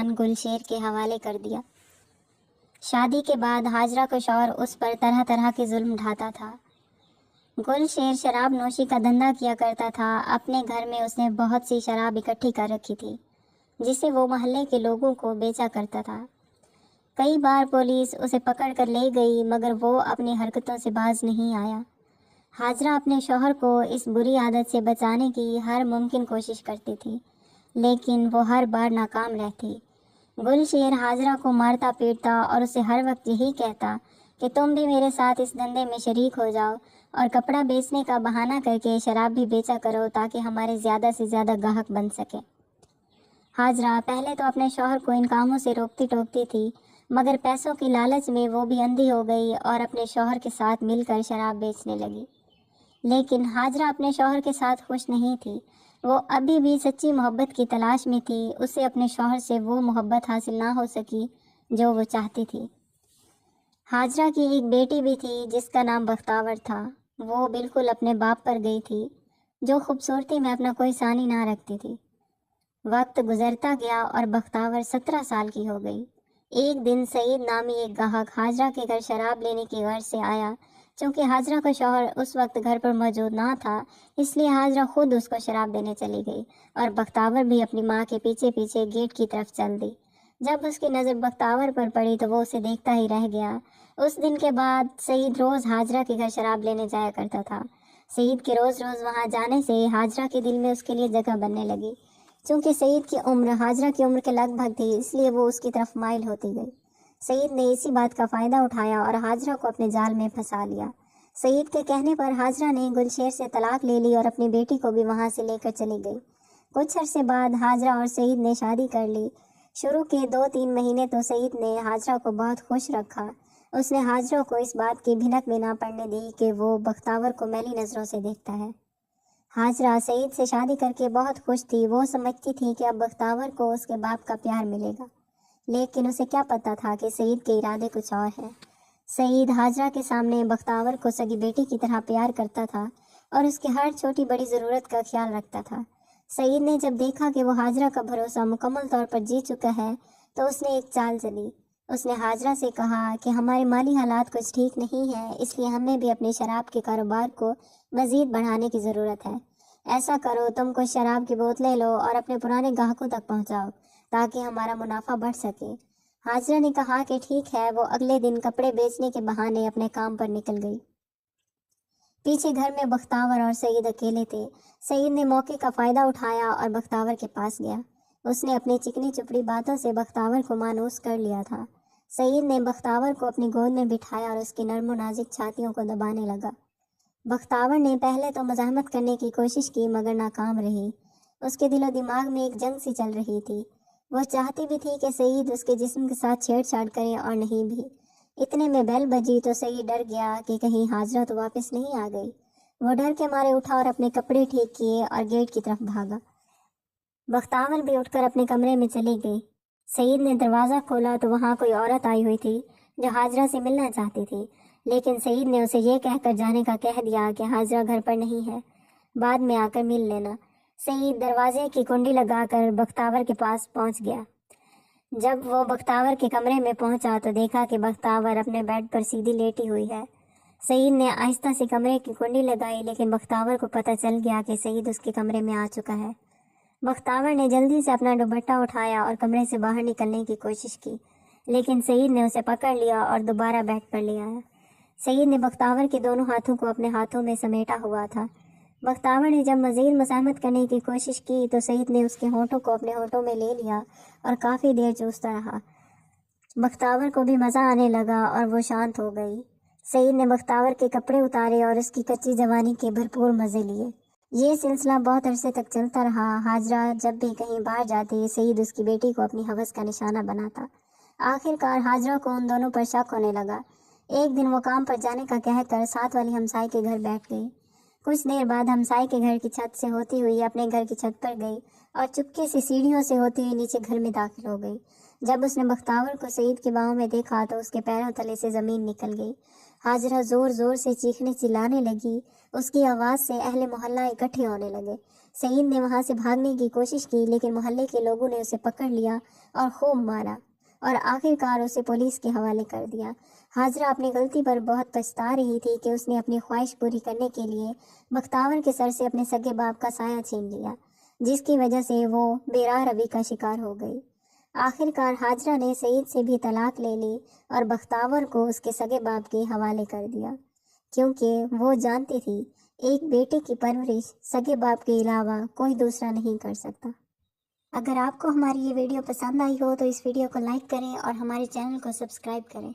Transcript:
خان گلشیر کے حوالے کر دیا۔ شادی کے بعد حاجرہ کو شوہر اس پر طرح طرح کے ظلم ڈھاتا تھا۔ گلشیر شراب نوشی کا دھندا کیا کرتا تھا۔ اپنے گھر میں اس نے بہت سی شراب اکٹھی کر رکھی تھی جسے وہ محلے کے لوگوں کو بیچا کرتا تھا۔ کئی بار پولیس اسے پکڑ کر لے گئی مگر وہ اپنی حرکتوں سے باز نہیں آیا۔ حاجرہ اپنے شوہر کو اس بری عادت سے بچانے کی ہر ممکن کوشش کرتی تھی لیکن وہ ہر بار ناکام رہتی۔ گلشیر حاجرہ کو مارتا پیٹتا اور اسے ہر وقت یہی کہتا کہ تم بھی میرے ساتھ اس دھندے میں شریک ہو جاؤ اور کپڑا بیچنے کا بہانہ کر کے شراب بھی بیچا کرو تاکہ ہمارے زیادہ سے زیادہ گاہک بن سکے۔ حاجرہ پہلے تو اپنے شوہر کو ان کاموں سے روکتی ٹوکتی تھی مگر پیسوں کی لالچ میں وہ بھی اندھی ہو گئی اور اپنے شوہر کے ساتھ مل کر شراب بیچنے لگی۔ لیکن حاجرہ اپنے شوہر کے ساتھ خوش نہیں تھی۔ وہ ابھی بھی سچی محبت کی تلاش میں تھی۔ اسے اپنے شوہر سے وہ محبت حاصل نہ ہو سکی جو وہ چاہتی تھی۔ حاجرہ کی ایک بیٹی بھی تھی جس کا نام بختاور تھا۔ وہ بالکل اپنے باپ پر گئی تھی جو خوبصورتی میں اپنا کوئی ثانی نہ رکھتی تھی۔ وقت گزرتا گیا اور بختاور 17 سال کی ہو گئی۔ ایک دن سعید نامی ایک گاہک حاجرہ کے گھر شراب لینے کی غرض سے آیا۔ چونکہ حاجرہ کا شوہر اس وقت گھر پر موجود نہ تھا اس لیے حاجرہ خود اس کو شراب دینے چلی گئی اور بختاور بھی اپنی ماں کے پیچھے پیچھے گیٹ کی طرف چل دی۔ جب اس کی نظر بختاور پر پڑی تو وہ اسے دیکھتا ہی رہ گیا۔ اس دن کے بعد سعید روز حاجرہ کے گھر شراب لینے جایا کرتا تھا۔ سعید کے روز روز وہاں جانے سے حاجرہ کے دل میں اس کے لیے جگہ بننے لگی۔ چونکہ سعید کی عمر حاجرہ کی عمر کے لگ بھگ تھی اس لیے وہ اس کی طرف مائل ہوتی گئی۔ سعید نے اسی بات کا فائدہ اٹھایا اور حاجرہ کو اپنے جال میں پھنسا لیا۔ سعید کے کہنے پر حاجرہ نے گلشیر سے طلاق لے لی اور اپنی بیٹی کو بھی وہاں سے لے کر چلی گئی۔ کچھ عرصے بعد حاجرہ اور سعید نے شادی کر لی۔ شروع کے 2-3 مہینے تو سعید نے حاجرہ کو بہت خوش رکھا۔ اس نے حاجرہ کو اس بات کی بھنک بھی نہ پڑنے دی کہ وہ بختاور کو میلی نظروں سے دیکھتا ہے۔ حاجرہ سعید سے شادی کر کے بہت خوش تھی۔ وہ سمجھتی تھی کہ اب بختاور کو اس کے باپ کا پیار ملے گا لیکن اسے کیا پتا تھا کہ سعید کے ارادے کچھ اور ہیں۔ سعید حاجرہ کے سامنے بختاور کو سگی بیٹی کی طرح پیار کرتا تھا اور اس کی ہر چھوٹی بڑی ضرورت کا خیال رکھتا تھا۔ سعید نے جب دیکھا کہ وہ حاجرہ کا بھروسہ مکمل طور پر جیت چکا ہے تو اس نے ایک چال چلی۔ اس نے حاجرہ سے کہا کہ ہمارے مالی حالات کچھ ٹھیک نہیں ہیں اس لیے ہمیں بھی اپنے شراب کے کاروبار کو مزید بڑھانے کی ضرورت ہے۔ ایسا کرو تم کچھ شراب کی بوتلیں لو اور اپنے پرانے گاہکوں تک پہنچاؤ تاکہ ہمارا منافع بڑھ سکے۔ حاجرہ نے کہا کہ ٹھیک ہے۔ وہ اگلے دن کپڑے بیچنے کے بہانے اپنے کام پر نکل گئی۔ پیچھے گھر میں بختاور اور سعید اکیلے تھے۔ سعید نے موقع کا فائدہ اٹھایا اور بختاور کے پاس گیا۔ اس نے اپنی چکنی چپڑی باتوں سے بختاور کو مانوس کر لیا تھا۔ سعید نے بختاور کو اپنی گود میں بٹھایا اور اس کی نرم و نازک چھاتیوں کو دبانے لگا۔ بختاور نے پہلے تو مزاحمت کرنے کی کوشش کی مگر ناکام رہی۔ اس کے دل و دماغ میں ایک جنگ سی چل رہی تھی۔ وہ چاہتی بھی تھی کہ سعید اس کے جسم کے ساتھ چھیڑ چھاڑ کرے اور نہیں بھی۔ اتنے میں بیل بجی تو سعید ڈر گیا کہ کہیں حاجرہ تو واپس نہیں آ گئی۔ وہ ڈر کے مارے اٹھا اور اپنے کپڑے ٹھیک کیے اور گیٹ کی طرف بھاگا۔ بختاور بھی اٹھ کر اپنے کمرے میں چلی گئی۔ سعید نے دروازہ کھولا تو وہاں کوئی عورت آئی ہوئی تھی جو حاجرہ سے ملنا چاہتی تھی لیکن سعید نے اسے یہ کہہ کر جانے کا کہہ دیا کہ حاجرہ گھر پر نہیں ہے، بعد میں آ کر مل لینا۔ سعید دروازے کی کنڈی لگا کر بختاور کے پاس پہنچ گیا۔ جب وہ بختاور کے کمرے میں پہنچا تو دیکھا کہ بختاور اپنے بیڈ پر سیدھی لیٹی ہوئی ہے۔ سعید نے آہستہ سے کمرے کی کنڈی لگائی لیکن بختاور کو پتہ چل گیا کہ سعید اس کے کمرے میں آ چکا ہے۔ بختاور نے جلدی سے اپنا دوپٹہ اٹھایا اور کمرے سے باہر نکلنے کی کوشش کی لیکن سعید نے اسے پکڑ لیا اور دوبارہ بیڈ پر لے آیا۔ سعید نے بختاور کے دونوں ہاتھوں کو اپنے ہاتھوں میں سمیٹا ہوا تھا۔ بختاور نے جب مزید مزاحمت کرنے کی کوشش کی تو سعید نے اس کے ہونٹوں کو اپنے ہونٹوں میں لے لیا اور کافی دیر چوستا رہا۔ بختاور کو بھی مزہ آنے لگا اور وہ شانت ہو گئی۔ سعید نے بختاور کے کپڑے اتارے اور اس کی کچی جوانی کے بھرپور مزے لیے۔ یہ سلسلہ بہت عرصے تک چلتا رہا۔ حاجرہ جب بھی کہیں باہر جاتی سعید اس کی بیٹی کو اپنی ہوس کا نشانہ بناتا۔ آخر کار حاجرہ کو ان دونوں پر شک ہونے لگا۔ ایک دن وہ کام پر جانے کا کہہ کر ساتھ والی ہمسائے کے گھر بیٹھ گئی۔ کچھ دیر بعد ہمسائے کے گھر کی چھت سے ہوتی ہوئی اپنے گھر کی چھت پر گئی اور چپکے سے سیڑھیوں سے ہوتی ہوئی نیچے گھر میں داخل ہو گئی۔ جب اس نے بختاور کو سعید کے باہوں میں دیکھا تو اس کے پیروں تلے سے زمین نکل گئی۔ حاجرہ زور زور سے چیخنے چلانے لگی۔ اس کی آواز سے اہل محلہ اکٹھے ہونے لگے۔ سعید نے وہاں سے بھاگنے کی کوشش کی، لیکن محلے کے لوگوں نے اسے پکڑ لیا اور خوب مارا اور آخرکار اسے پولیس کے حوالے کر دیا۔ حاضرہ اپنی غلطی پر بہت پچھتا رہی تھی کہ اس نے اپنی خواہش پوری کرنے کے لیے بختاور کے سر سے اپنے سگے باپ کا سایہ چھین لیا، جس کی وجہ سے وہ بے راہ روی کا شکار ہو گئی۔ آخرکار حاجرہ نے سعید سے بھی طلاق لے لی اور بختاور کو اس کے سگے باپ کے حوالے کر دیا، کیونکہ وہ جانتی تھی ایک بیٹے کی پرورش سگے باپ کے علاوہ کوئی دوسرا نہیں کر سکتا۔ اگر آپ کو ہماری یہ ویڈیو پسند آئی ہو تو اس ویڈیو کو لائک کریں اور ہمارے چینل کو سبسکرائب کریں۔